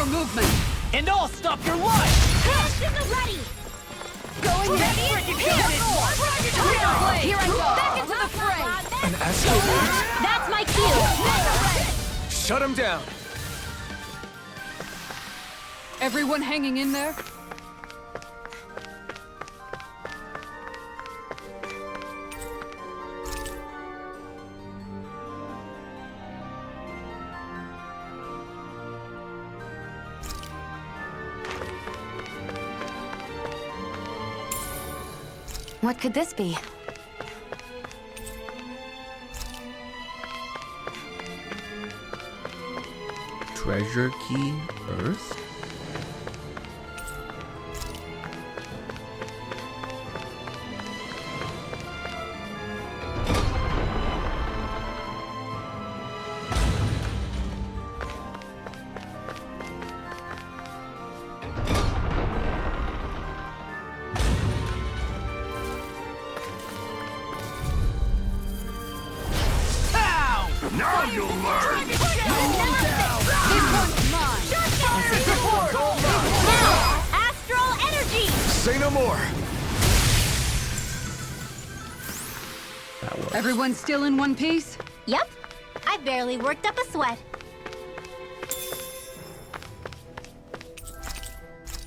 your movement. And I'll stop your life! Ready! Going in. Here I go. Back into the fray. An escalade? That's my cue! Shut him down. Everyone hanging in there? What could this be? Treasure key, Earth? Now you'll learn! This one's mine. Now, astral energy! Say no more. That was. Everyone still in one piece? Yep, I barely worked up a sweat.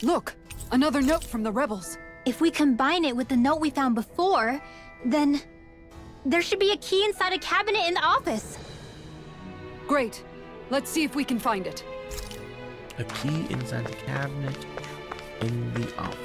Look, another note from the rebels. If we combine it with the note we found before, then there should be a key inside a cabinet in the office. Great. Let's see if we can find it. A key inside the cabinet in the office.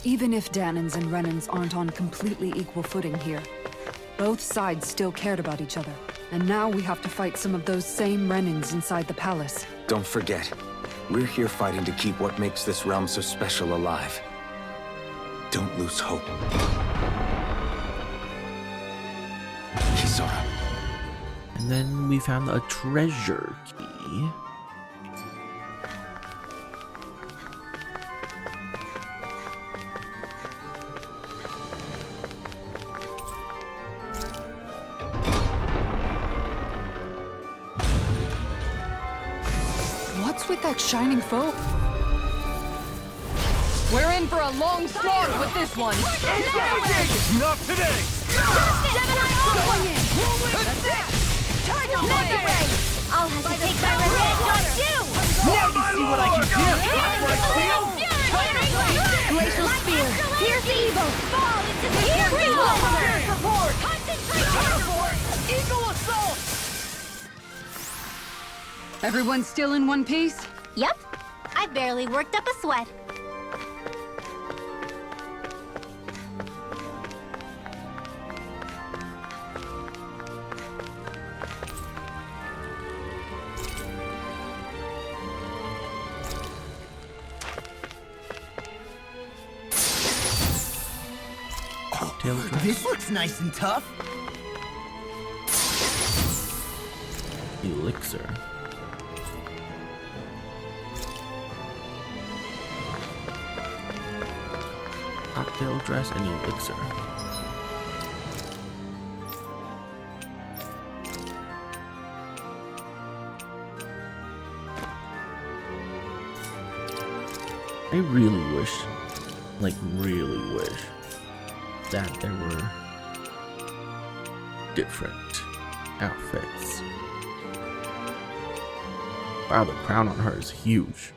Even if Danans and Renans aren't on completely equal footing here, both sides still cared about each other. And now we have to fight some of those same Renans inside the palace. Don't forget, we're here fighting to keep what makes this realm so special alive. Don't lose hope. Kisora. And then we found a treasure key. What's with that shining foe? We're in for a long slog with this one. Not today. Going in. Mega Ray! I'll have to take my revenge on you! Now you see what I can do! Glacial Spear! Pierce evil! Fall into the Fury! Support! Concentration! Eagle assault! Everyone still in one piece? Yep, I barely worked up a sweat. This looks nice and tough. Elixir. Cocktail dress and elixir. I really wish, like really wish, that there were different outfits. Wow, the crown on her is huge.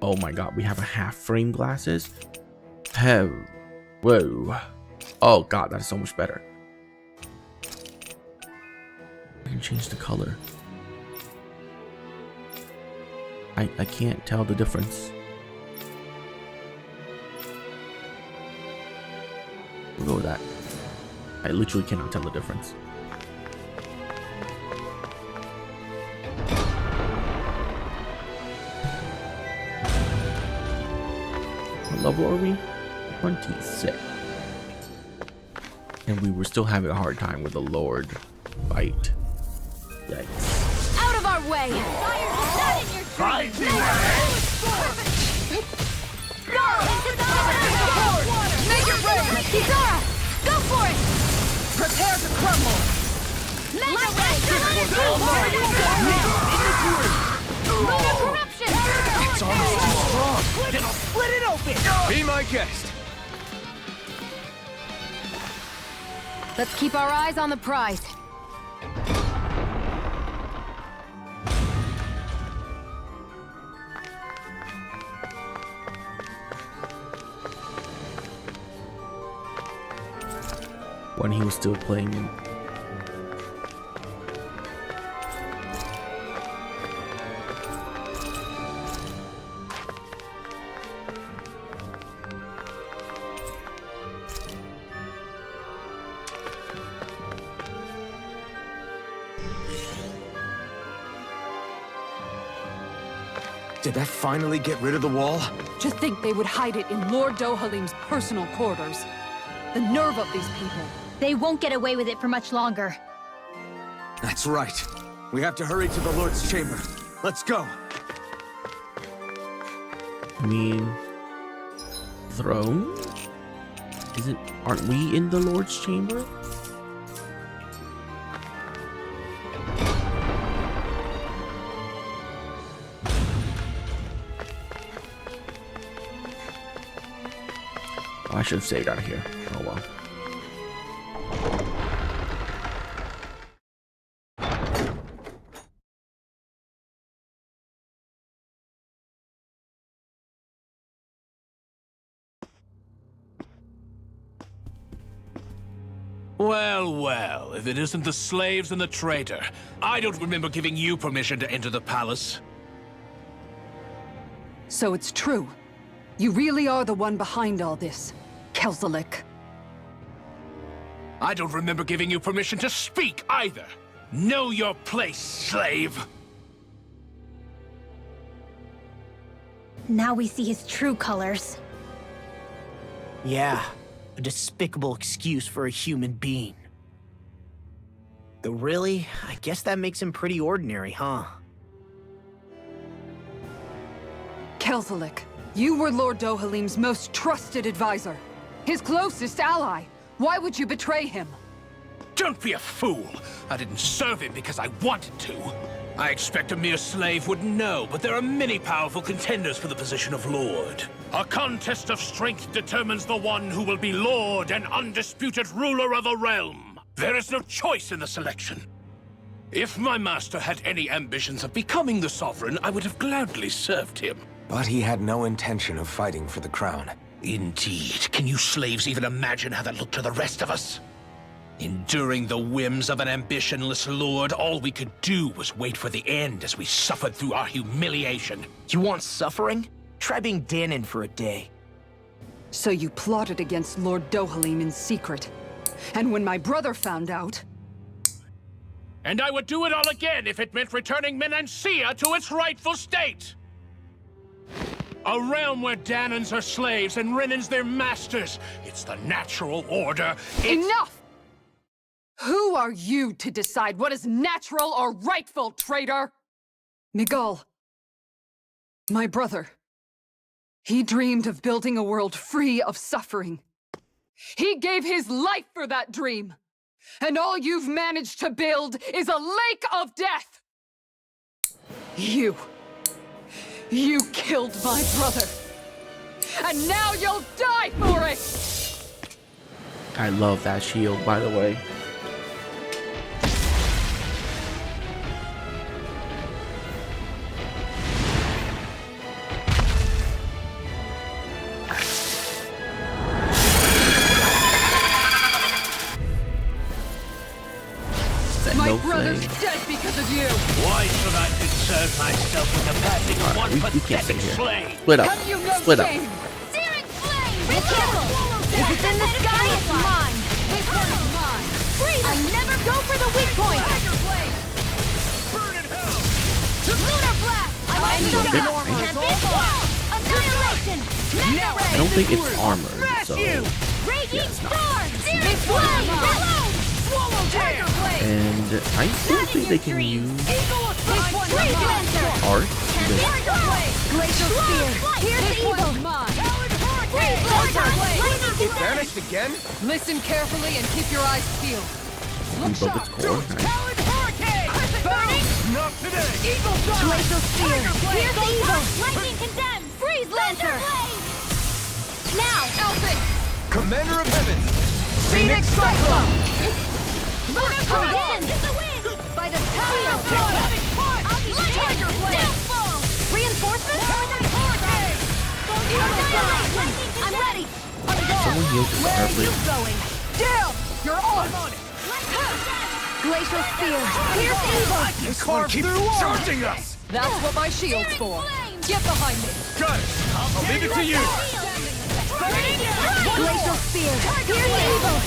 Oh my god, we have a half frame glasses. Whoa. Oh god, that's so much better. I can change the color. I can't tell the difference. We'll go with that. I literally cannot tell the difference. What level are we? 26. And we were still having a hard time with the Lord fight. Yikes. Out of our way! Fire is not in your Fighting Go! Into the water! Make it rain! Kizara! Go for it! Prepare to crumble! Mega ray! Mega corruption! It's almost too strong! Split it open! Be my guest! Let's keep our eyes on the prize. When he was still playing Did that finally get rid of the wall? To think they would hide it in Lord Dohalim's personal quarters. The nerve of these people. They won't get away with it for much longer. That's right. We have to hurry to the Lord's chamber. Let's go. I mean, throne? Aren't we in the Lord's chamber? I should have stayed out of here. Oh well. Well, well, if it isn't the slaves and the traitor. I don't remember giving you permission to enter the palace. So it's true. You really are the one behind all this, Kelzelik. I don't remember giving you permission to speak either. Know your place, slave. Now we see his true colors. Yeah, a despicable excuse for a human being. Though really, I guess that makes him pretty ordinary, huh? Kelzelik, you were Lord Dohalim's most trusted advisor. His closest ally. Why would you betray him? Don't be a fool. I didn't serve him because I wanted to. I expect a mere slave would know, but there are many powerful contenders for the position of Lord. A contest of strength determines the one who will be Lord and undisputed ruler of a realm. There is no choice in the selection. If my master had any ambitions of becoming the sovereign, I would have gladly served him. But he had no intention of fighting for the crown. Indeed. Can you slaves even imagine how that looked to the rest of us? Enduring the whims of an ambitionless lord, all we could do was wait for the end as we suffered through our humiliation. You want suffering? Try being Danon for a day. So you plotted against Lord Dohalim in secret. And when my brother found out... And I would do it all again if it meant returning Menancia to its rightful state! A realm where Danons are slaves and Renans their masters. It's the natural order. Enough! Who are you to decide what is natural or rightful, traitor? Miguel, my brother. He dreamed of building a world free of suffering. He gave his life for that dream. And all you've managed to build is a lake of death! You killed my brother. And now you'll die for it! I love that shield, by the way. My brother's dead because of you! Why should I concern myself with the passing of one we can't stay pathetic here. slave? Split up. Have you no Split up. shame? Searing flame! Rekindle! If it's in the sky, it's mine! This one is mine! Go for the weak point! Tiger Blade! Burn in hell! Lunar Blast! I'm Annihilation! I don't think it's armored, so Raging it's not. Storm! Searing Blade! Reload! Swallow Tiger Blade! And I don't think they can use Freeze Lancer! art. Because Tiger Blade! Glacial Spear! Pierce Evil! Freeze Lancer! Lightning Vanished again? Listen carefully and keep your eyes peeled. we broke its core. Nice. Talon Hurricane! Burning! Not today! Eagle Dawn! Glacial Spear! Pierce Evil! Lightning condemned! Freeze Lancer! Now! Elfin! Commander of Heaven! Phoenix Cyclone! Lunar correction! By the power of God! Tiger Blade! Reinforcements? Annihilation! I'm ready! On go! Someone heals the Where heart are you rate. going? Down! You're on! Glacial Spear! Pierce Evil! This one keeps charging us! That's what my shield's for. Get behind me. Got it! I'll leave it to you! Glacial Spear! Pierce Evil!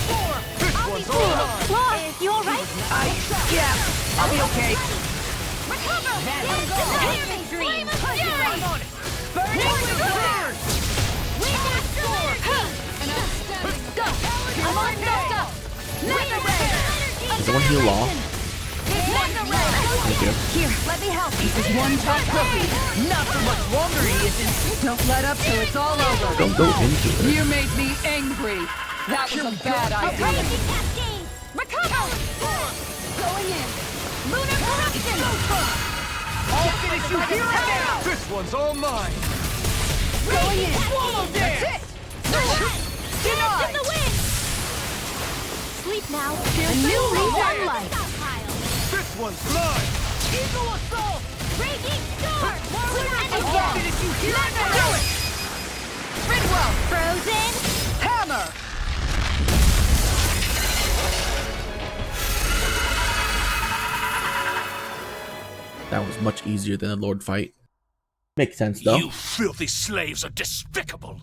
This one's all mine! Lost! You alright? Yeah, I'll be okay. Recover! Healing Dream! I'm on it! Burn! Go! I'm on up! Mega Ray! Someone heal Law. Mega Ray! Thank you. Here, let me help. This is one tough cookie. Not for much longer, he isn't. Don't let up till it's all over. Don't go into it. You made me angry. That was a bad idea. Raging Cascade! Recover! Going in. Lunar Corruption! I'll finish you here and now! This one's all mine! Going in. Swallow dance! Denied! In the wind! Sleep now. A new lease on life. This one's mine! Eagle Assault! Raging Storm! And I'll again! finish you here and now! Do it! Ridwell! Frozen! Hammer! That was much easier than the Lord fight. Makes sense though. You filthy slaves are despicable!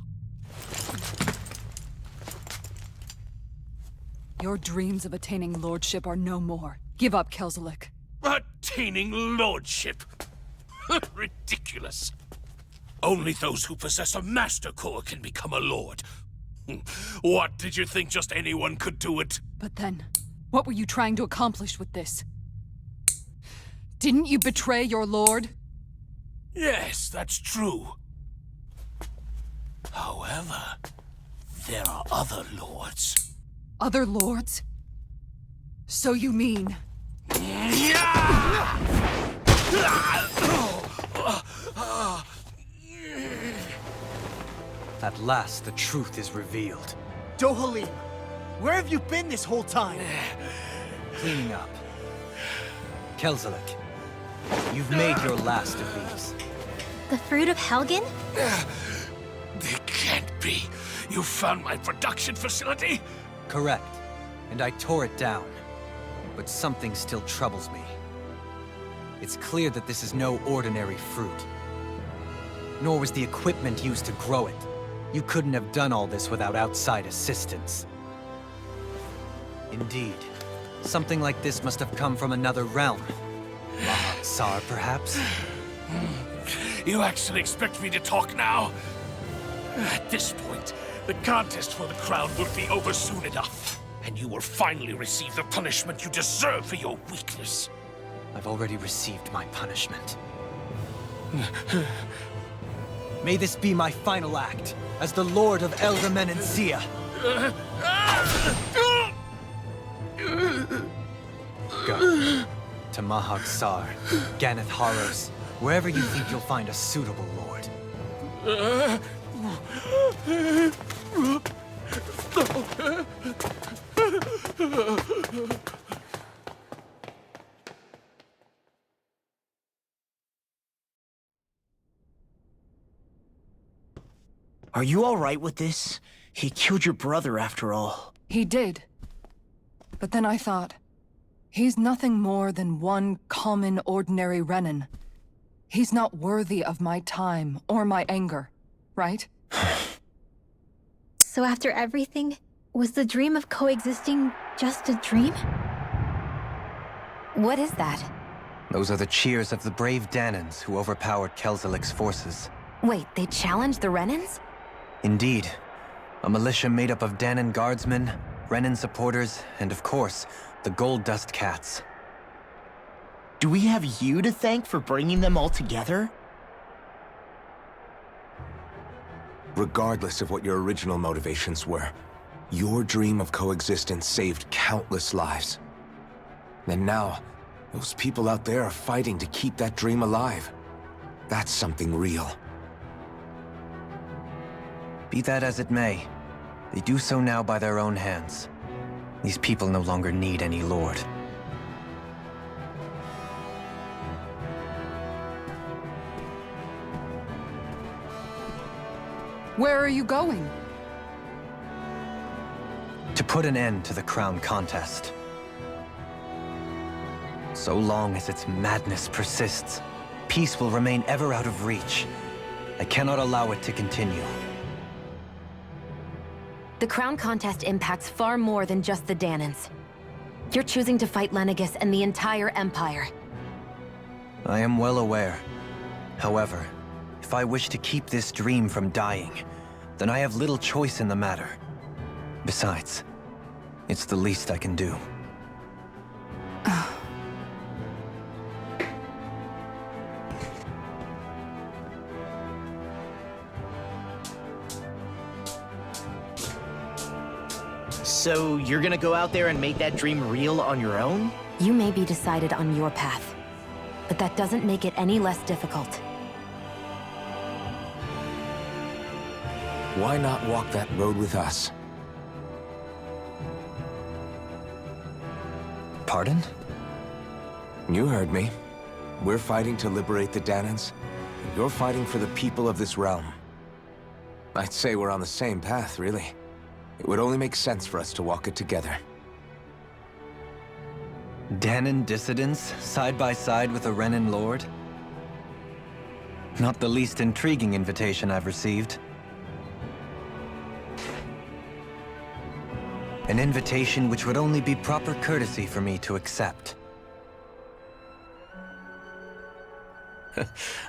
Your dreams of attaining lordship are no more. Give up, Kelzelik. Attaining lordship! Ridiculous. Only those who possess a master core can become a lord. What, did you think just anyone could do it? But then, what were you trying to accomplish with this? Didn't you betray your lord? Yes, that's true. However, there are other lords. Other lords? So you mean... At last, the truth is revealed. Dohalim, where have you been this whole time? Cleaning up. Kelzelik, you've made your last of these. The fruit of Helgen? It can't be. You found my production facility? Correct. And I tore it down. But something still troubles me. It's clear that this is no ordinary fruit. Nor was the equipment used to grow it. You couldn't have done all this without outside assistance. Indeed. Something like this must have come from another realm. Tsar, perhaps? You actually expect me to talk now? At this point, the contest for the crown will be over soon enough. And you will finally receive the punishment you deserve for your weakness. I've already received my punishment. May this be my final act, as the Lord of Elder Menencia. Go. To Mahag Sar, Ganeth Haros, wherever you think you'll find a suitable lord. Are you alright with this? He killed your brother after all. He did. But then I thought, he's nothing more than one common, ordinary Renin. He's not worthy of my time or my anger, right? So after everything, was the dream of coexisting just a dream? What is that? Those are the cheers of the brave Danans who overpowered Kelzelik's forces. Wait, they challenged the Renans? Indeed. A militia made up of Danan guardsmen, Renan supporters, and of course, the Gold Dust Cats. Do we have you to thank for bringing them all together? Regardless of what your original motivations were, your dream of coexistence saved countless lives. And now, those people out there are fighting to keep that dream alive. That's something real. Be that as it may, they do so now by their own hands. These people no longer need any lord. Where are you going? To put an end to the crown contest. So long as its madness persists, peace will remain ever out of reach. I cannot allow it to continue. The crown contest impacts far more than just the Danans. You're choosing to fight Lenegis and the entire Empire. I am well aware. However, if I wish to keep this dream from dying, then I have little choice in the matter. Besides, it's the least I can do. So you're gonna go out there and make that dream real on your own? You may be decided on your path, but that doesn't make it any less difficult. Why not walk that road with us? Pardon? You heard me. We're fighting to liberate the Danans, and you're fighting for the people of this realm. I'd say we're on the same path, really. It would only make sense for us to walk it together. Danan dissidents, side by side with a Renan lord? Not the least intriguing invitation I've received. An invitation which would only be proper courtesy for me to accept.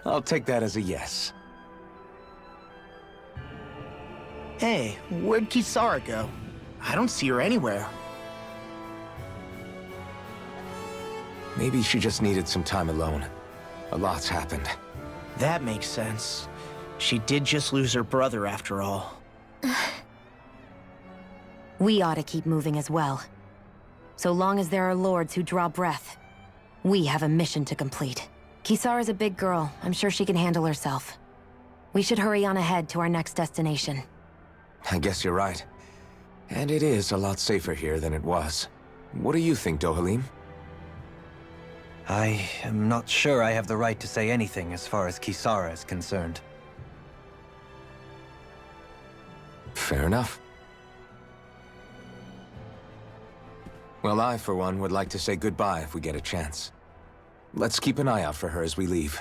I'll take that as a yes. Hey, where'd Kisara go? I don't see her anywhere. Maybe she just needed some time alone. A lot's happened. That makes sense. She did just lose her brother after all. We ought to keep moving as well. So long as there are lords who draw breath, we have a mission to complete. Kisara's a big girl. I'm sure she can handle herself. We should hurry on ahead to our next destination. I guess you're right. And it is a lot safer here than it was. What do you think, Dohalim? I am not sure I have the right to say anything as far as Kisara is concerned. Fair enough. Well, I, for one, would like to say goodbye if we get a chance. Let's keep an eye out for her as we leave.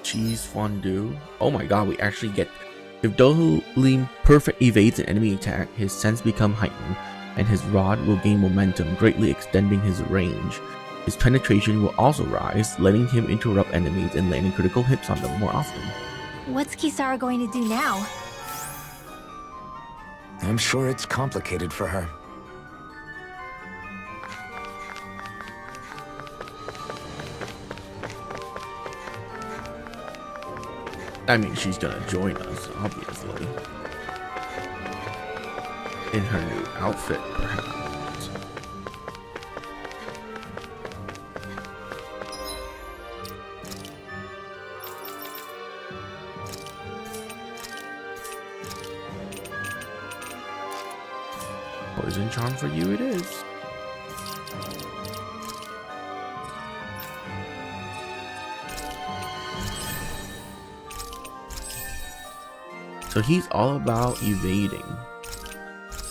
Cheese fondue. Oh my god, we actually get... If Dohalim perfect evades an enemy attack, his sense become heightened, and his rod will gain momentum, greatly extending his range. His penetration will also rise, letting him interrupt enemies and landing critical hits on them more often. What's Kisara going to do now? I'm sure it's complicated for her. I mean, she's gonna join us, obviously. In her new outfit, perhaps. Poison charm for you it is. So he's all about evading.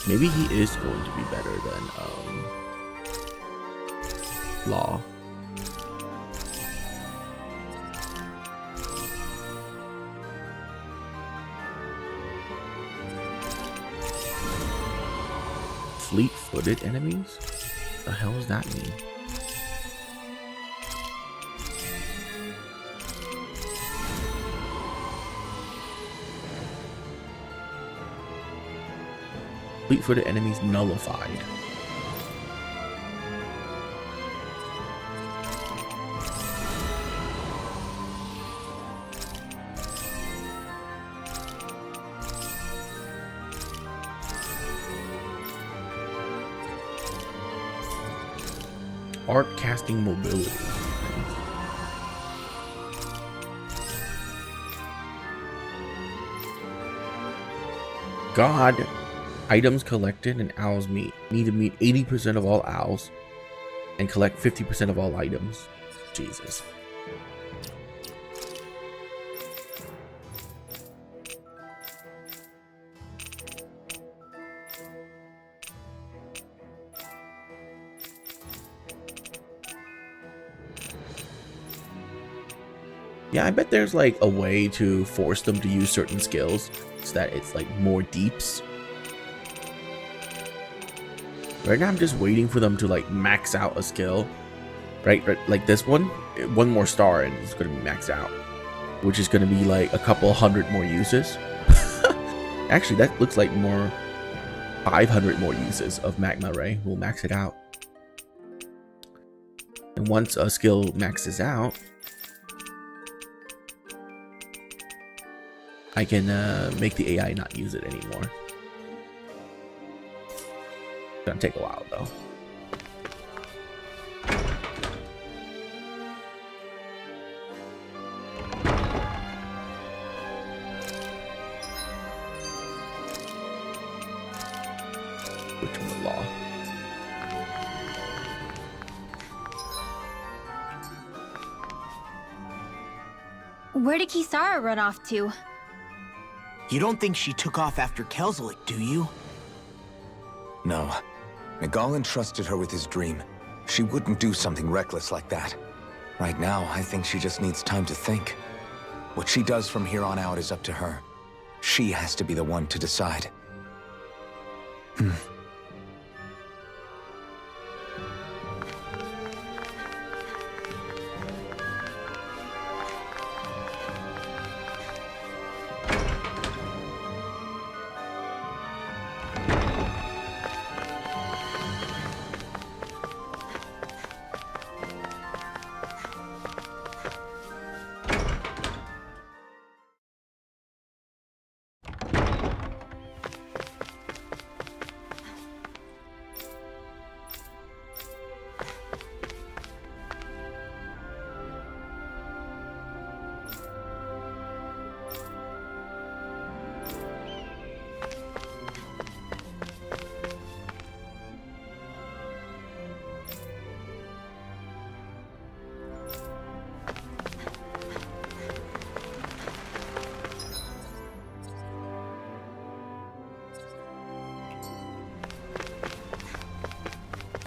Maybe he is going to be better than Law. Fleet-footed enemies? The hell does that mean? Fleet-footed enemies nullified. Art casting mobility. God. Items collected and owls meet. Need to meet 80% of all owls and collect 50% of all items. Jesus. Yeah, I bet there's like a way to force them to use certain skills so that it's like more deeps. Right now I'm just waiting for them to like max out a skill. Right, like this one more star and it's gonna be maxed out. Which is gonna be like a couple hundred more uses. Actually, that looks like more 500 more uses of Magma Ray. We'll max it out. And once a skill maxes out, I can make the AI not use it anymore. It's gonna take a while though. Law. Where did Kisara run off to? You don't think she took off after Kelzelik, do you? No. Nagal entrusted her with his dream. She wouldn't do something reckless like that. Right now, I think she just needs time to think. What she does from here on out is up to her. She has to be the one to decide.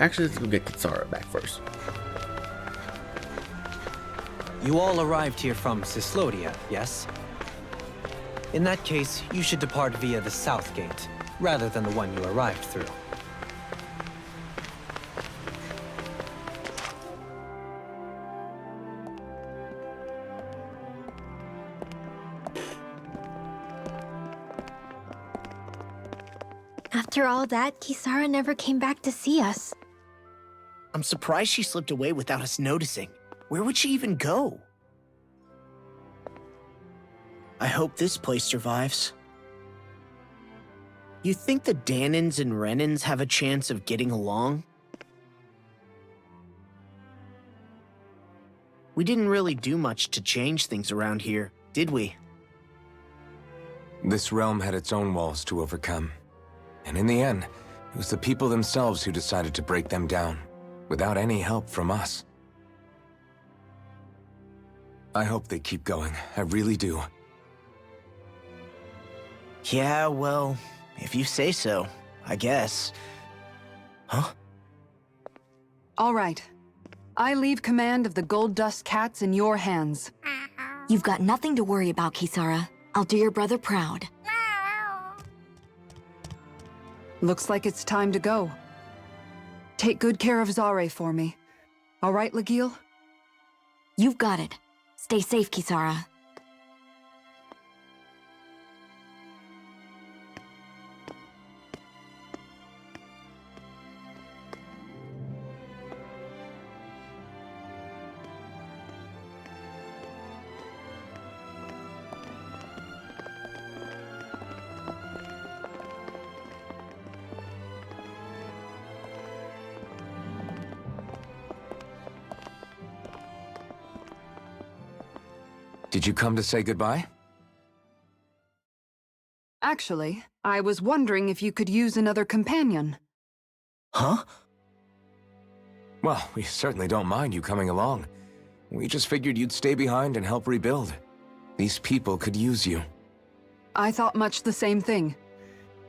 Actually, let's go get Kisara back first. You all arrived here from Cislodia, yes? In that case, you should depart via the south gate, rather than the one you arrived through. After all that, Kisara never came back to see us. I'm surprised she slipped away without us noticing. Where would she even go? I hope this place survives. You think the Danans and Renans have a chance of getting along? We didn't really do much to change things around here, did we? This realm had its own walls to overcome. And in the end, it was the people themselves who decided to break them down, without any help from us. I hope they keep going. I really do. Yeah, well, if you say so, I guess. Huh? All right. I leave command of the Gold Dust Cats in your hands. You've got nothing to worry about, Kisara. I'll do your brother proud. Looks like it's time to go. Take good care of Zare for me. All right, Legil? You've got it. Stay safe, Kisara. Did you come to say goodbye? Actually, I was wondering if you could use another companion. Huh? Well, we certainly don't mind you coming along. We just figured you'd stay behind and help rebuild. These people could use you. I thought much the same thing.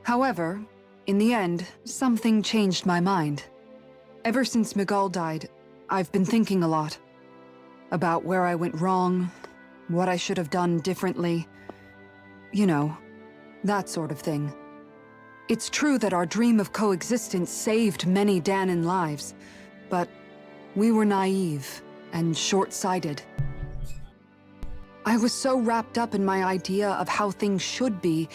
However, in the end, something changed my mind. Ever since Miguel died, I've been thinking a lot. About where I went wrong, what I should have done differently. You know, that sort of thing. It's true that our dream of coexistence saved many Danan lives, but we were naive and short-sighted. I was so wrapped up in my idea of how things should be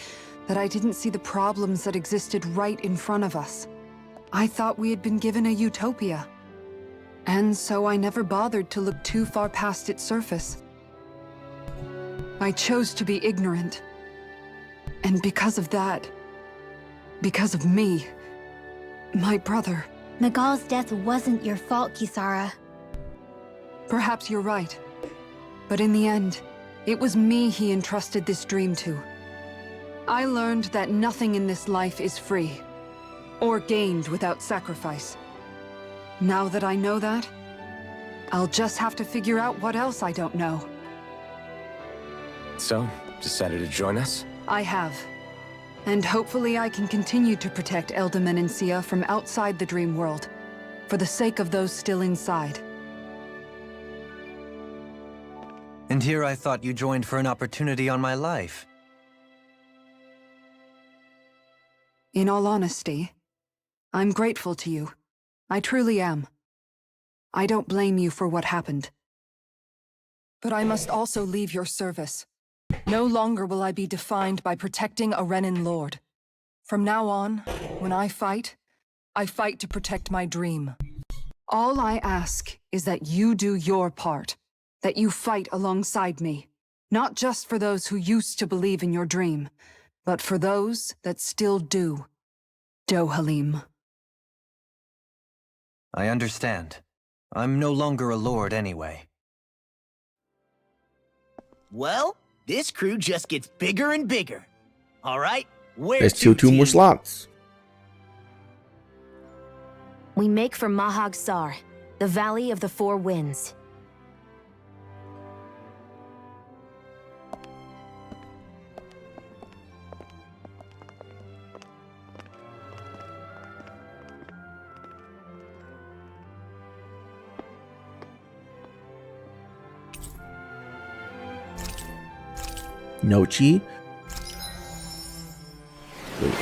that I didn't see the problems that existed right in front of us. I thought we had been given a utopia. And so I never bothered to look too far past its surface. I chose to be ignorant. And because of that, because of me, my brother... Miguel's death wasn't your fault, Kisara. Perhaps you're right. But in the end, it was me he entrusted this dream to. I learned that nothing in this life is free, or gained without sacrifice. Now that I know that, I'll just have to figure out what else I don't know. So, decided to join us? I have. And hopefully I can continue to protect Eldam and Sia from outside the dream world, for the sake of those still inside. And here I thought you joined for an opportunity on my life. In all honesty, I'm grateful to you. I truly am. I don't blame you for what happened. But I must also leave your service. No longer will I be defined by protecting a Renan Lord. From now on, when I fight to protect my dream. All I ask is that you do your part, that you fight alongside me, not just for those who used to believe in your dream, but for those that still do. Dohalim. I understand. I'm no longer a lord anyway. Well, this crew just gets bigger and bigger. All right, where There's two more slots. We make for Mahag Sar, the Valley of the Four Winds. Nochi. Wait.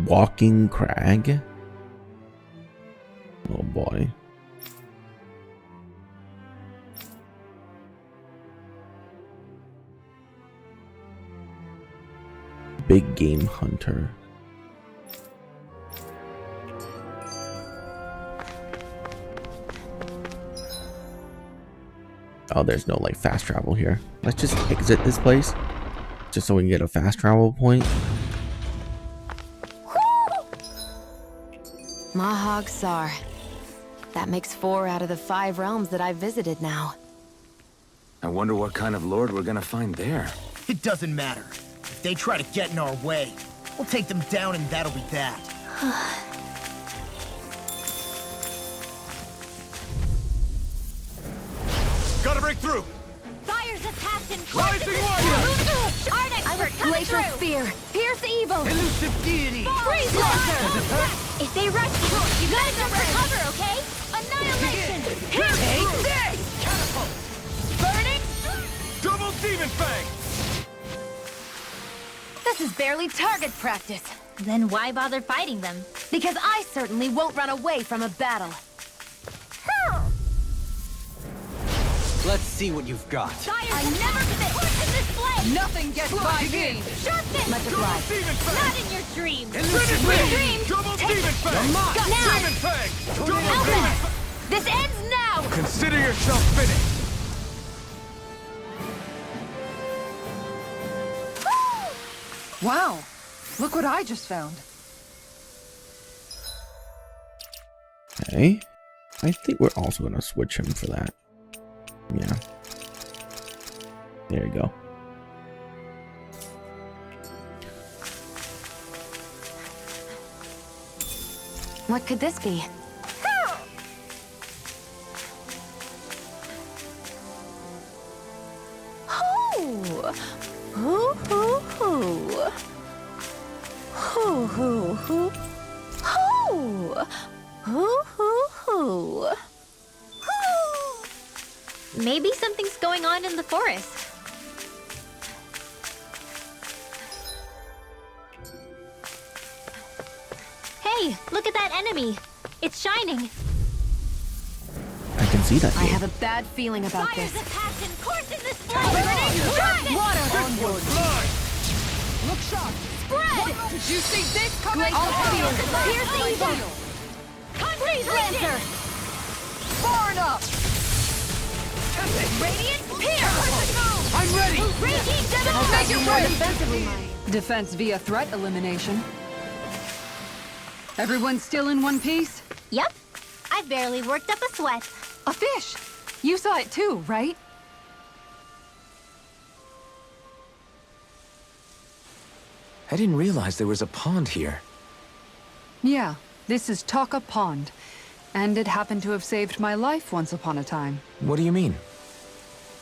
Walking Crag. Oh boy. Big Game Hunter. Oh, there's no like fast travel here. Let's just exit this place just so we can get a fast travel point. Mahag Sar. That makes 4 out of the 5 realms that I've visited now. I wonder what kind of lord we're gonna find there. It doesn't matter. If they try to get in our way, we'll take them down and that'll be that. Natural spear! Pierce evil! Elusive deity! Freeze lancer! If they rush you, you gotta jump for cover, okay? Annihilation! Take this! Catapult! Burning! Double demon fang! This is barely target practice. Then why bother fighting them? Because I certainly won't run away from a battle. Let's see what you've got. I never fit! What's in this blade? Nothing gets by me! Sharpen! Much obliged. Demon fang! Not in your dreams! Elusive Dreams! Double demon fang! Now! Demon fang! Double demon Alpha! fang! This ends now! Consider yourself finished! Wow! Look what I just found. Okay. I think we're also gonna switch him for that. Yeah. There you go. What could this be? Hoo! Hoo hoo hoo! Hoo hoo hoo! Hoo! Hoo hoo hoo! Maybe something's going on in the forest. Hey, look at that enemy. It's shining. I can see that. I Here. have a bad feeling about Fires this. of passion course in this flame. Burning! Water! Look sharp! Spread! Did you see this coming? Glacial spear! Pierce evil! Freeze lancer! Far enough! Radiant pierce! I'm ready! Raging devil! Make it more defensively, Defense via threat elimination. Everyone still in one piece? Yep. I barely worked up a sweat. A fish! You saw it too, right? I didn't realize there was a pond here. Yeah, this is Taka Pond. And it happened to have saved my life once upon a time. What do you mean?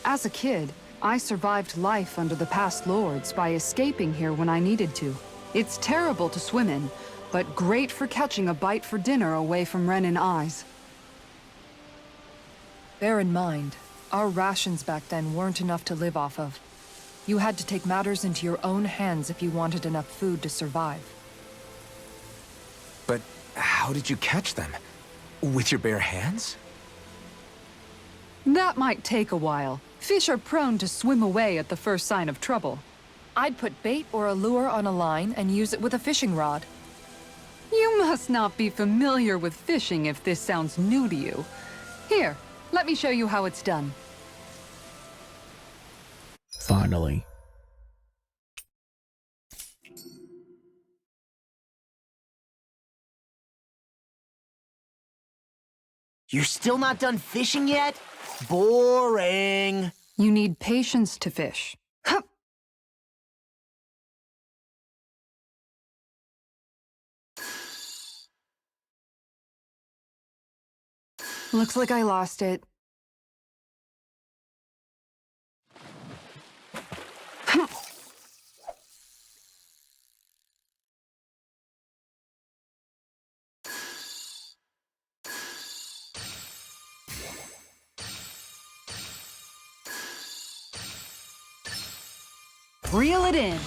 As a kid, I survived life under the past lords by escaping here when I needed to. It's terrible to swim in, but great for catching a bite for dinner away from Ren and eyes. Bear in mind, our rations back then weren't enough to live off of. You had to take matters into your own hands if you wanted enough food to survive. But how did you catch them? With your bare hands? That might take a while. Fish are prone to swim away at the first sign of trouble. I'd put bait or a lure on a line and use it with a fishing rod. You must not be familiar with fishing if this sounds new to you. Here, let me show you how it's done. Finally. You're still not done fishing yet? Boring. You need patience to fish. Hup. Looks like I lost it. Reel it in.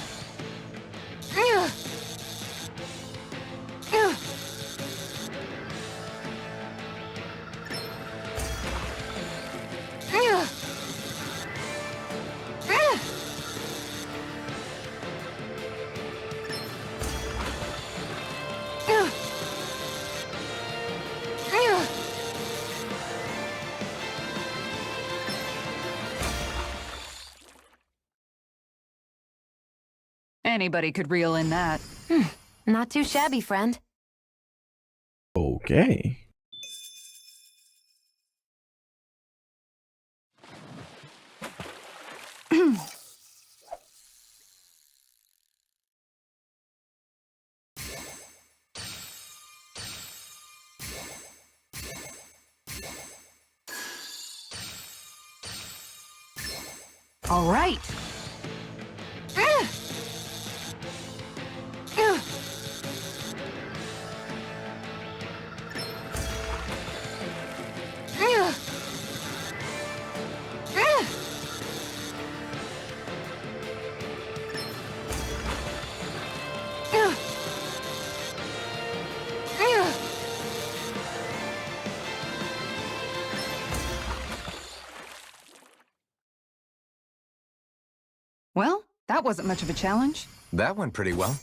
Anybody could reel in that. Not too shabby, friend. Okay. All right. That wasn't much of a challenge. That went pretty well.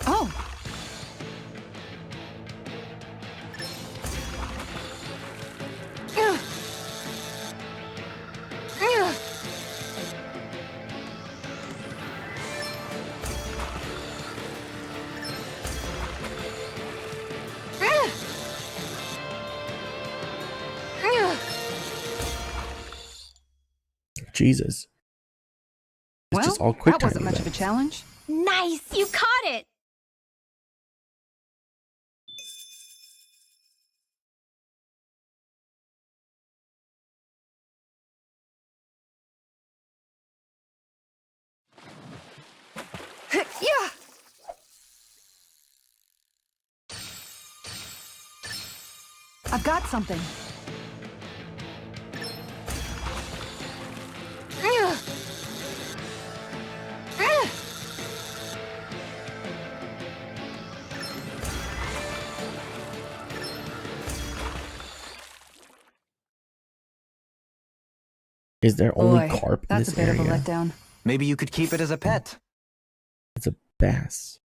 Oh. Jesus. It's Well, just all quick that time wasn't much of a events. challenge. Nice! You caught it! Yeah. I've got something. Is there only Boy, carp in that's this a bit area? of a letdown. Maybe you could keep it as a pet. It's a bass.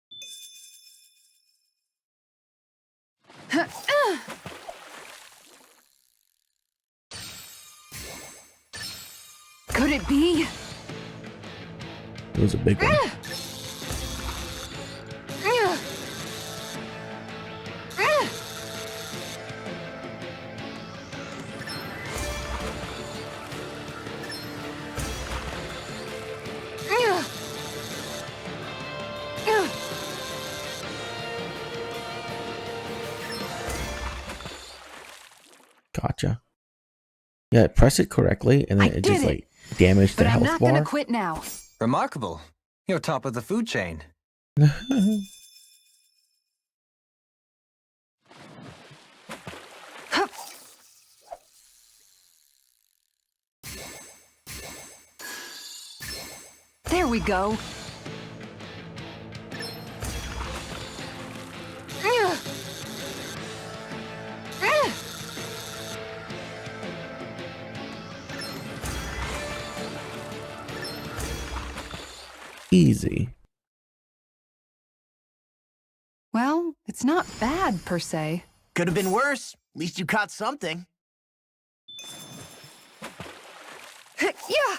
Could it be? It was a big one. Gotcha. Yeah, press it correctly, and then I it just did it. like damaged But the I'm health not gonna bar. quit now. Remarkable. You're top of the food chain. There we go. Easy. Well, it's not bad per se. Could have been worse. At least you caught something. Yeah.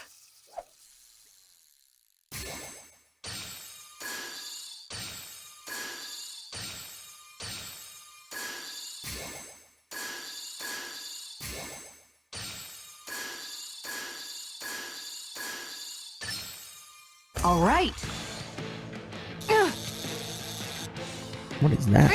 All right. What is that?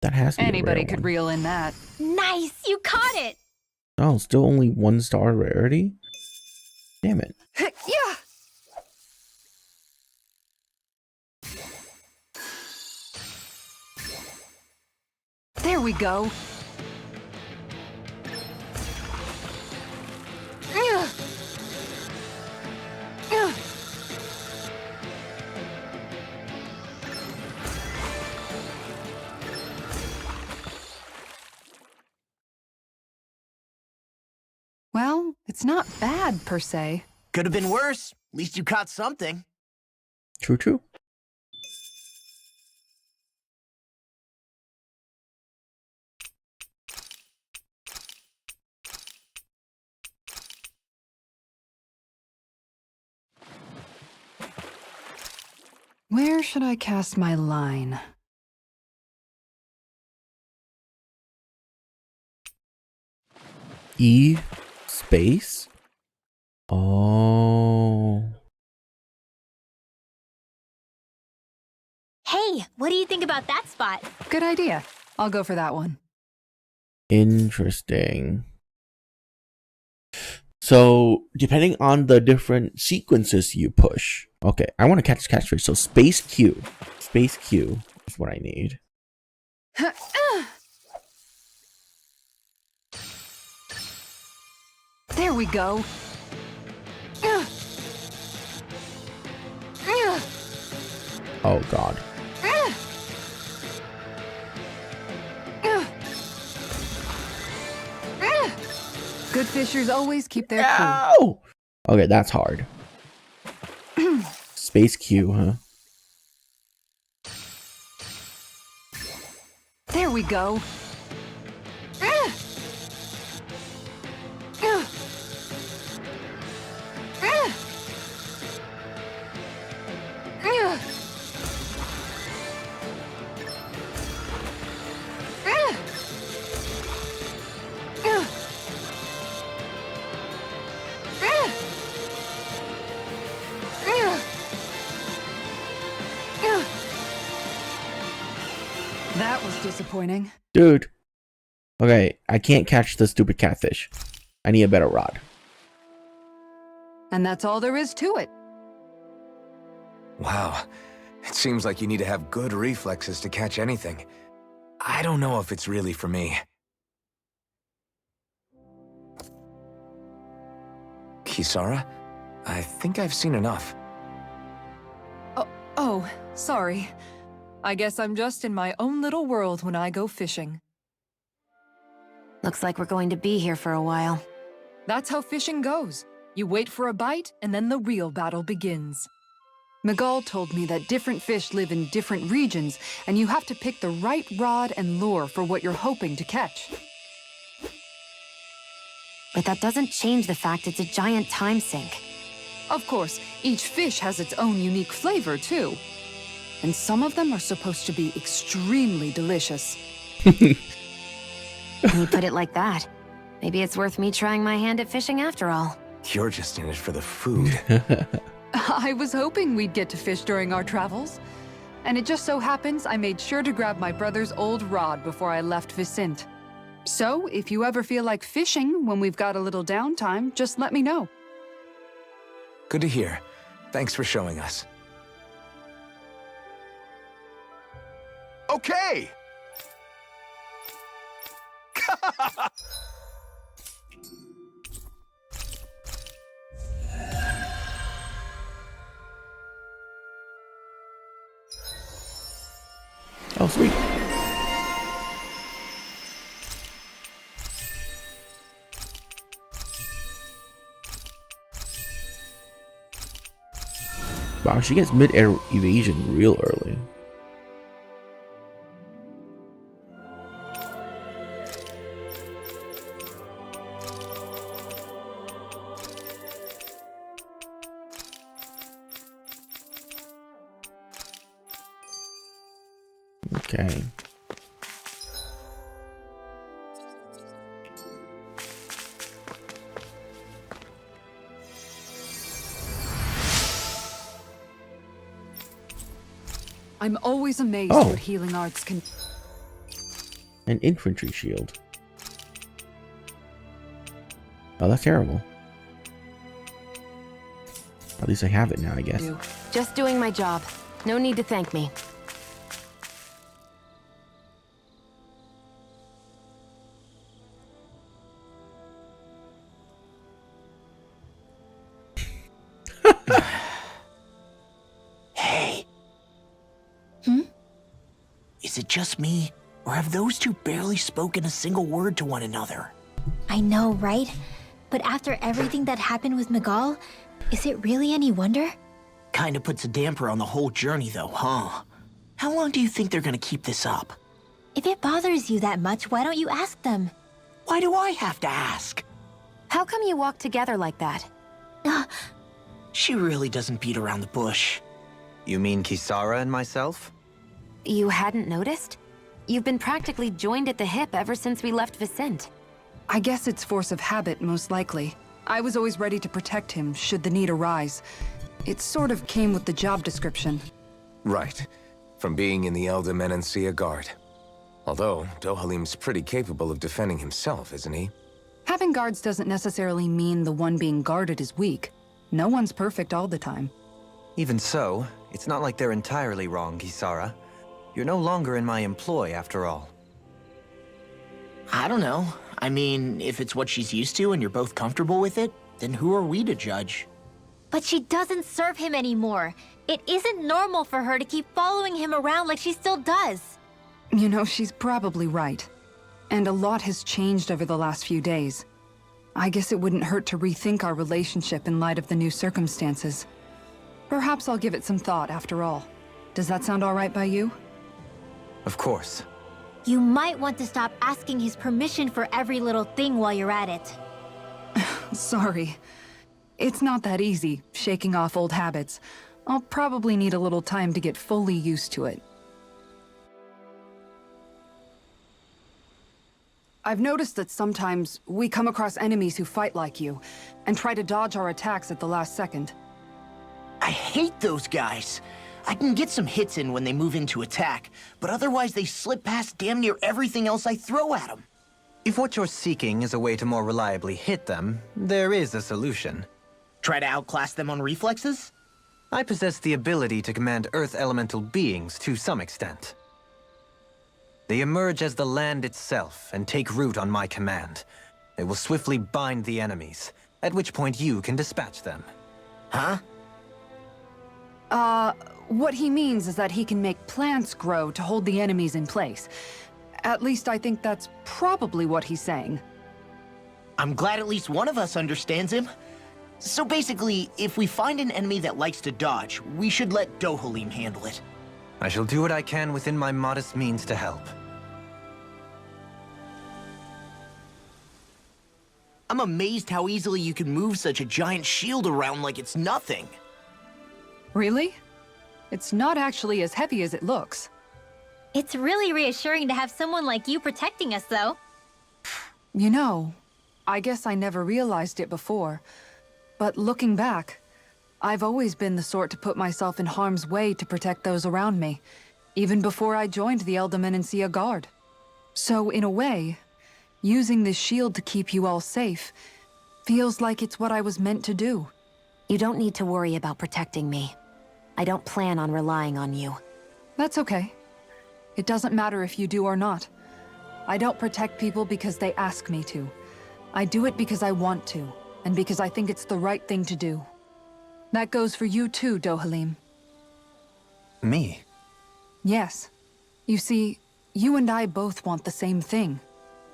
That has to be a Anybody rare could one. reel in that. Nice! You caught it! Oh, still only 1-star rarity? Damn it. Yeah. There we go. Well, it's not bad per se. Could have been worse. At least you caught something. True, true. Where should I cast my line? E space? Oh. Hey, what do you think about that spot? Good idea. I'll go for that one. Interesting. So, depending on the different sequences you push. Okay, I want to catch catchfish. So, space Q. Space Q is what I need. There we go. Oh, God. Good fishers always keep their cool. Ow! Okay, that's hard. Space Q, huh? There we go. That was disappointing. Dude. Okay, I can't catch the stupid catfish. I need a better rod. And that's all there is to it. Wow. It seems like you need to have good reflexes to catch anything. I don't know if it's really for me. Kisara? I think I've seen enough. Oh, sorry. I guess I'm just in my own little world when I go fishing. Looks like we're going to be here for a while. That's how fishing goes. You wait for a bite, and then the real battle begins. Miguel told me that different fish live in different regions, and you have to pick the right rod and lure for what you're hoping to catch. But that doesn't change the fact it's a giant time sink. Of course, each fish has its own unique flavor, too. And some of them are supposed to be extremely delicious. When you put it like that, maybe it's worth me trying my hand at fishing after all. You're just in it for the food. I was hoping we'd get to fish during our travels. And it just so happens I made sure to grab my brother's old rod before I left Vicente. So, if you ever feel like fishing when we've got a little downtime, just let me know. Good to hear. Thanks for showing us. Okay! Oh, sweet. Wow, she gets mid-air evasion real early. Okay. I'm always amazed Oh. what healing arts can... An infantry shield. Oh, that's terrible. At least I have it now, I guess. do. Just doing my job. No need to thank me. Hey. Is it just me, or have those two barely spoken a single word to one another? I know, right? But after everything that happened with Miguel, is it really any wonder? Kinda puts a damper on the whole journey though, huh? How long do you think they're gonna keep this up? If it bothers you that much, why don't you ask them? Why do I have to ask? How come you walk together like that? She really doesn't beat around the bush. You mean Kisara and myself? You hadn't noticed? You've been practically joined at the hip ever since we left Vicente. I guess it's force of habit, most likely. I was always ready to protect him, should the need arise. It sort of came with the job description. Right. From being in the Elder Menancia Guard. Although, Dohalim's pretty capable of defending himself, isn't he? Having guards doesn't necessarily mean the one being guarded is weak. No one's perfect all the time. Even so, it's not like they're entirely wrong, Kisara. You're no longer in my employ, after all. I don't know. I mean, if it's what she's used to and you're both comfortable with it, then who are we to judge? But she doesn't serve him anymore. It isn't normal for her to keep following him around like she still does. You know, she's probably right. And a lot has changed over the last few days. I guess it wouldn't hurt to rethink our relationship in light of the new circumstances. Perhaps I'll give it some thought after all. Does that sound all right by you? Of course. You might want to stop asking his permission for every little thing while you're at it. Sorry. It's not that easy, shaking off old habits. I'll probably need a little time to get fully used to it. I've noticed that sometimes we come across enemies who fight like you, and try to dodge our attacks at the last second. I hate those guys. I can get some hits in when they move into attack, but otherwise they slip past damn near everything else I throw at them. If what you're seeking is a way to more reliably hit them, there is a solution. Try to outclass them on reflexes? I possess the ability to command Earth elemental beings to some extent. They emerge as the land itself and take root on my command. They will swiftly bind the enemies, at which point you can dispatch them. Huh? What he means is that he can make plants grow to hold the enemies in place. At least I think that's probably what he's saying. I'm glad at least one of us understands him. So basically, if we find an enemy that likes to dodge, we should let Dohalim handle it. I shall do what I can within my modest means to help. I'm amazed how easily you can move such a giant shield around like it's nothing. Really? It's not actually as heavy as it looks. It's really reassuring to have someone like you protecting us, though. You know, I guess I never realized it before. But looking back, I've always been the sort to put myself in harm's way to protect those around me, even before I joined the Eldermenancia Guard. So in a way, using this shield to keep you all safe feels like it's what I was meant to do. You don't need to worry about protecting me. I don't plan on relying on you. That's okay. It doesn't matter if you do or not. I don't protect people because they ask me to. I do it because I want to, and because I think it's the right thing to do. That goes for you too, Dohalim. Me? Yes. You see, you and I both want the same thing.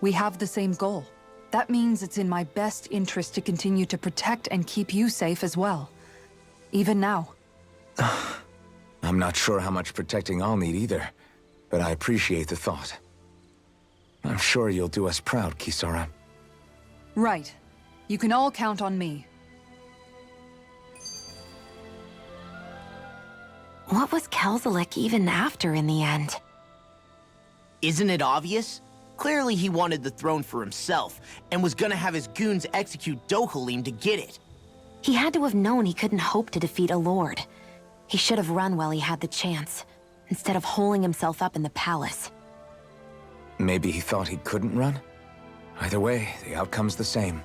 We have the same goal. That means it's in my best interest to continue to protect and keep you safe as well. Even now. I'm not sure how much protecting I'll need either, but I appreciate the thought. I'm sure you'll do us proud, Kisara. Right. You can all count on me. What was Kelzelik even after in the end? Isn't it obvious? Clearly he wanted the throne for himself, and was gonna have his goons execute Dohalim to get it. He had to have known he couldn't hope to defeat a lord. He should have run while he had the chance, instead of holding himself up in the palace. Maybe he thought he couldn't run? Either way, the outcome's the same.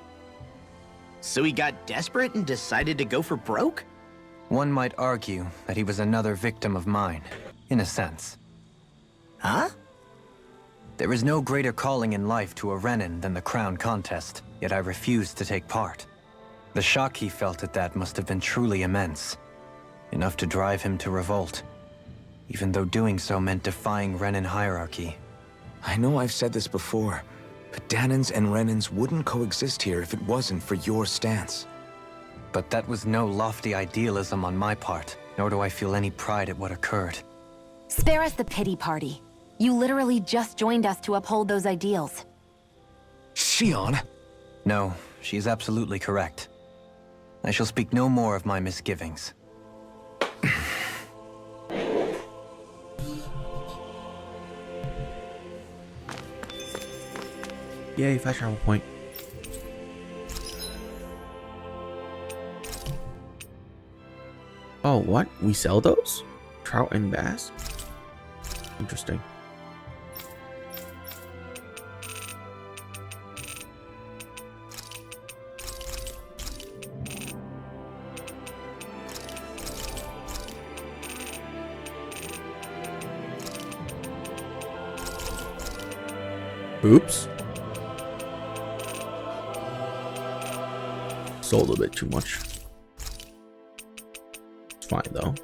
So he got desperate and decided to go for broke? One might argue that he was another victim of mine, in a sense. Huh? There is no greater calling in life to a Renin than the crown contest, yet I refused to take part. The shock he felt at that must have been truly immense. Enough to drive him to revolt, even though doing so meant defying Renin hierarchy. I know I've said this before, but Danans and Renins wouldn't coexist here if it wasn't for your stance. But that was no lofty idealism on my part, nor do I feel any pride at what occurred. Spare us the pity party. You literally just joined us to uphold those ideals. Shion? No, she is absolutely correct. I shall speak no more of my misgivings. Yay, fast travel point. Oh, what? We sell those? Trout and bass? Interesting. Oops. Sold a bit too much. It's fine though.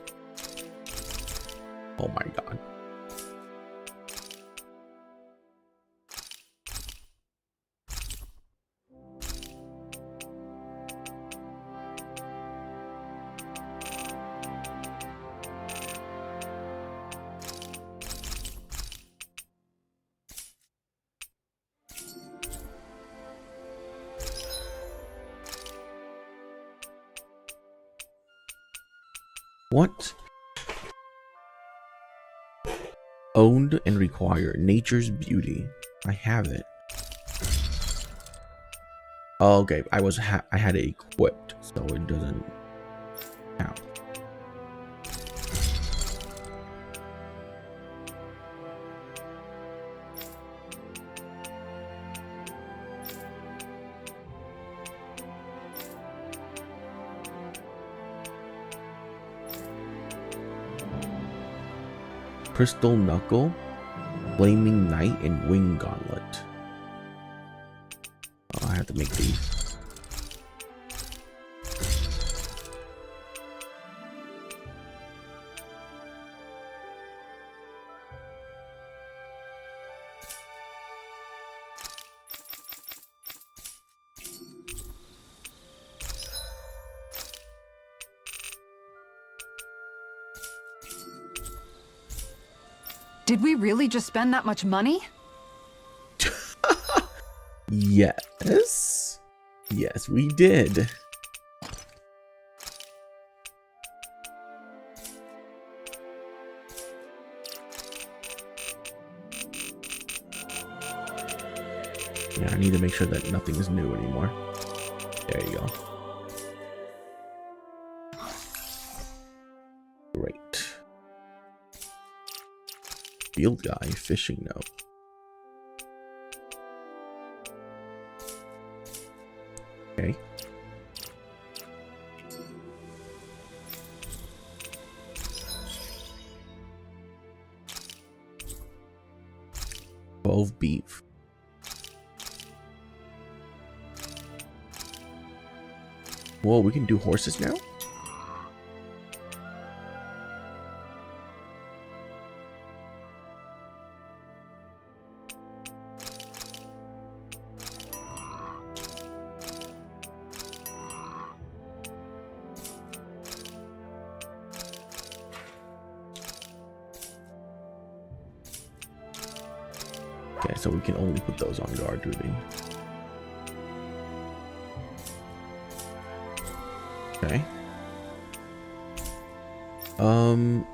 Oh my god. What? Owned and required. Nature's beauty. I have it. Oh, okay, I had it equipped, so it doesn't count. Crystal Knuckle, Flaming Knight, and Wing Gauntlet. Oh, I have to make these. Did we really just spend that much money? Yes. Yes, we did. Yeah, I need to make sure that nothing is new anymore. There you go. Great. Field guy, fishing note. Okay. $12 beef. Whoa, we can do horses now? Okay, so we can only put those on guard duty. Okay.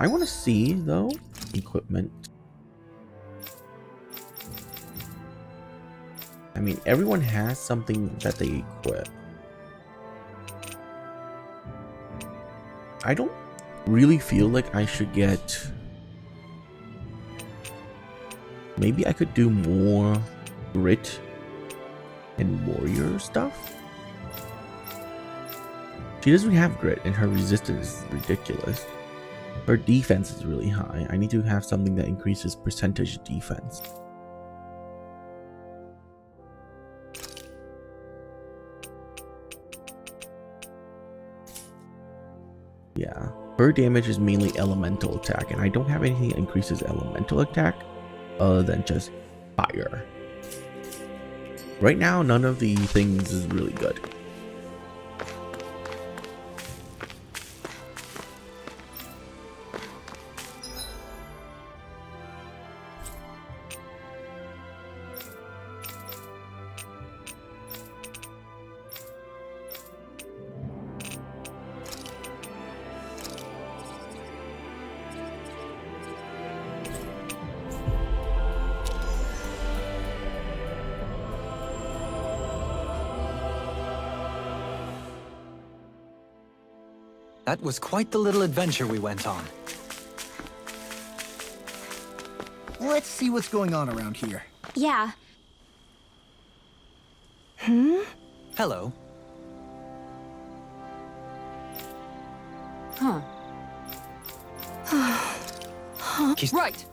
I want to see though equipment. I mean, everyone has something that they equip. I don't really feel like I should get. Maybe I could do more grit and warrior stuff. She doesn't have grit and her resistance is ridiculous. Her defense is really high. I need to have something that increases percentage defense. Yeah, her damage is mainly elemental attack, and I don't have anything that increases elemental attack other than just fire. Right now, none of the things is really good. That was quite the little adventure we went on. Let's see what's going on around here. Yeah. Hello. Huh. Right.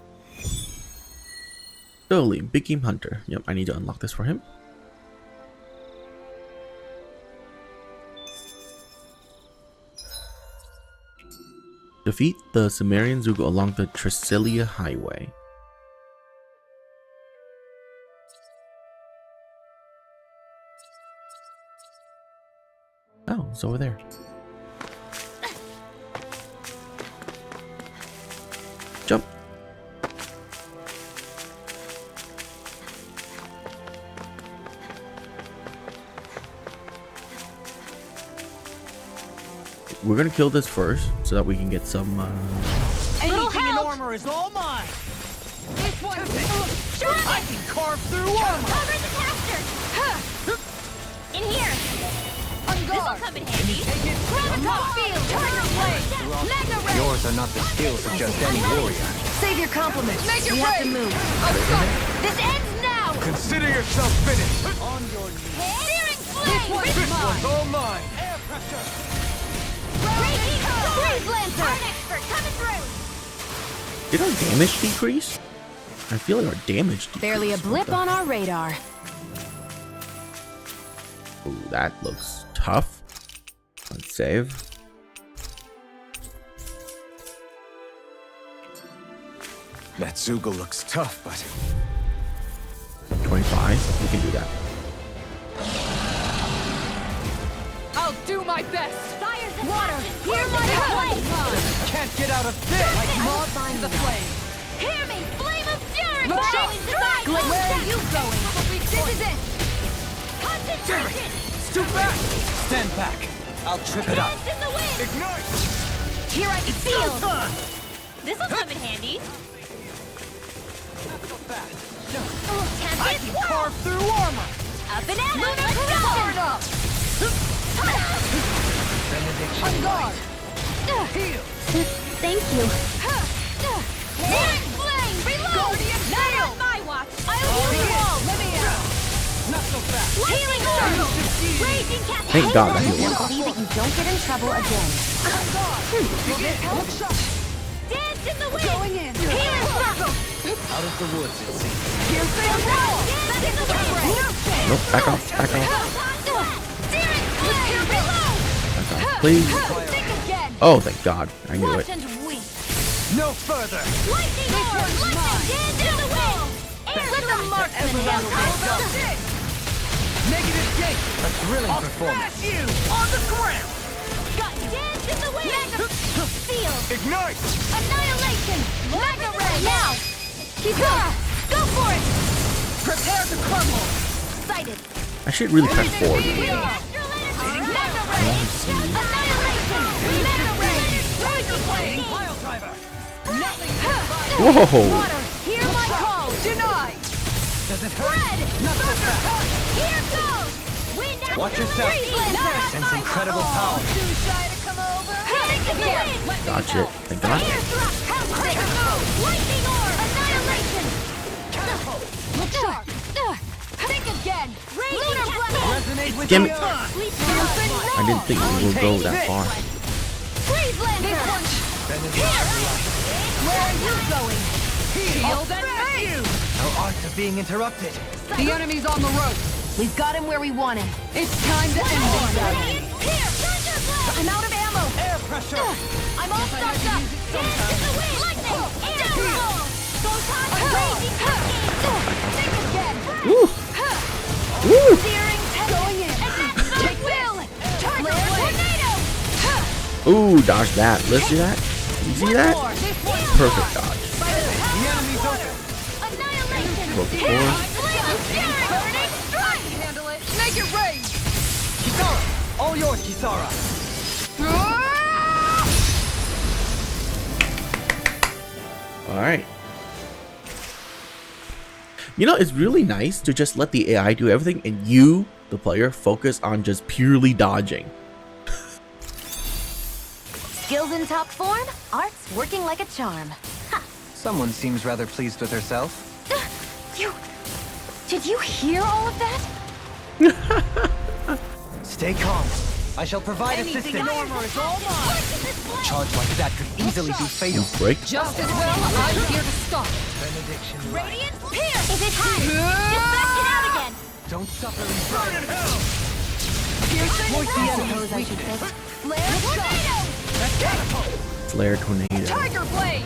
Dolly, Big Game Hunter. Yep, I need to unlock this for him. Defeat the Sumerian Zugo along the Tricilia Highway. Oh, it's over there. Jump. We're gonna kill this first so that we can get some Anything in armor is all mine. This one. I can carve through armor. Cover the caster. In here. This'll come in handy. Graviton field. Turner blade. Mega ray. Yours are not the skills of just any warrior. Save your compliments. Make it We have to rain. move. This ends now. Consider yourself finished. On your knees. Searing flame. This one's all mine. Air pressure. Freeze Lancer. An expert coming through. Did our damage decrease? I feel like our damage decreased. Barely a blip on our radar. Ooh, that looks tough. Let's save. That Zugo looks tough, but 25. We can do that. I'll do my best. Fire's the Water, hear my flame. Can't get out of this. Like moths to the flame. Hear me, flame of fury. Look Flame out. strike. Where are you going? This is it. Concentration. It's too fast. Stand back. I'll trip it up. Dance in the wind. Ignite. Here I can feel. This'll come in handy. I can carve through armor. Up and at 'em. Let's go. On guard. Heal. Thank you. Flame. Reload. Guardian Not fail. on my watch. I'll use the wall. Let me out. Not so fast. Healing circle. Raging cat. Thank God that I healed. can't believe that you don't get in trouble again. Dance in the wind. Going in. Healing circle. Out of the woods, it seems. Here's the wall. Dance in the wind. Nope, back off, back off, Searing flame. Reload. back off. Please. Think again. Oh, thank God. I knew Watch it. and weep. No further. Lightning orb. Lightning. Dance in the wind. Let the marksman handle this. Negative gate. A thrilling I'll performance. smash you on the ground. Got dance in the wind. Seal. Ignite. Annihilation. Mega ray. Now. Go for it. Prepare to crumble. Sighted. I should really press forward. Mega ray. Annihilation. Mega ray. Raging flame. Pile driver. Whoa! Water. Hear my call. Denied. Does it hurt? Red. Not so fast. Here goes. Wind after Watch yourself. Freeze Lancer. Sense incredible power. Too shy to come over. Take the wind. Gotcha. Thank God. Fire thrust. Lightning orb. Annihilation. Look sharp. Think again. Lunar blast. Resonate with Damn the it. earth. I didn't think we would go that far. Freeze Lancer. Where are you going? Shield and face. No art of being interrupted. The enemy's on the rope. We've got him where we want him. It's time to end this. Here. Thunderblast. I'm out of ammo. Air pressure. I'm all stocked up. Dance in the wind. Lightning. Air ball. Photon. Raging cascade. Think again. Woo! Woo! Searing going in. Take will. Turner tornado. Ooh, dodge that. Let's see that. You see that? Perfect dodge. The enemy's open. Annihilation. Of course. Flame of fury. Burning strike. Handle it. Make it rain. Kisara. All yours, Kisara. Alright. You know, it's really nice to just let the AI do everything and you, the player, focus on just purely dodging. Skills in top form, art's working like a charm. Someone seems rather pleased with herself. Did you hear all of that? Stay calm. I shall provide assistance. Armor is all mine. A charge like that could easily be fatal. Break. Just as well, I'm here to stop. Radiant Pierce! If it hides, dispatch it out again! Don't suffer in burn in hell! I suppose I should fix. Flare Tornado! Flare tornado. Tiger Blade!